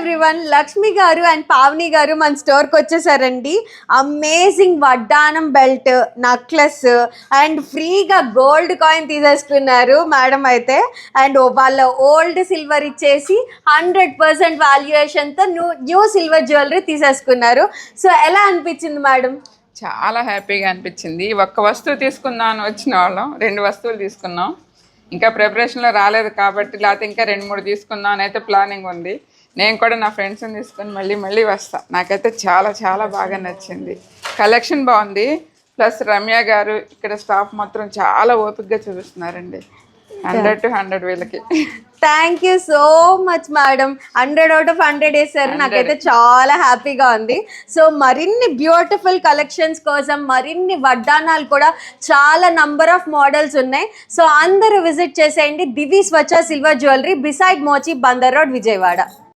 Everyone, Lakshmi గారు and Pavani గారు మన స్టోర్కి వచ్చేసారండి. అమేజింగ్ వడ్డానం బెల్ట్, నక్లెస్ అండ్ ఫ్రీగా గోల్డ్ కాయిన్ తీసేసుకున్నారు మేడం అయితే. అండ్ వాళ్ళ ఓల్డ్ సిల్వర్ ఇచ్చేసి 100% వాల్యుయేషన్తో న్యూ సిల్వర్ జ్యువెలరీ తీసేసుకున్నారు. సో ఎలా అనిపించింది మేడం? చాలా హ్యాపీగా అనిపించింది. ఒక్క వస్తువు తీసుకుందాం అని వచ్చిన వాళ్ళం 2 వస్తువులు తీసుకున్నాం. ఇంకా ప్రిపరేషన్లో రాలేదు కాబట్టి, లేకపోతే ఇంకా 2-3 తీసుకుందాం అని అయితే ప్లానింగ్ ఉంది. నేను కూడా నా ఫ్రెండ్స్ని తీసుకొని మళ్ళీ వస్తాను. నాకైతే చాలా చాలా బాగా నచ్చింది. కలెక్షన్ బాగుంది. ప్లస్ రమ్య గారు ఇక్కడ స్టాఫ్ మాత్రం చాలా ఓపికగా చూపిస్తున్నారండి. 100 to 100 వీళ్ళకి. Thank you so much madam. 100 out of 100 వేసారు. నాకైతే చాలా హ్యాపీగా ఉంది. సో మరిన్ని బ్యూటిఫుల్ కలెక్షన్స్ కోసం మరిన్ని వడ్డానాలు కూడా చాలా నంబర్ ఆఫ్ మోడల్స్ ఉన్నాయి. సో అందరూ విజిట్ చేసేయండి Divi Swachha silver jewellery, beside మోచి, బందర్ రోడ్, విజయవాడ.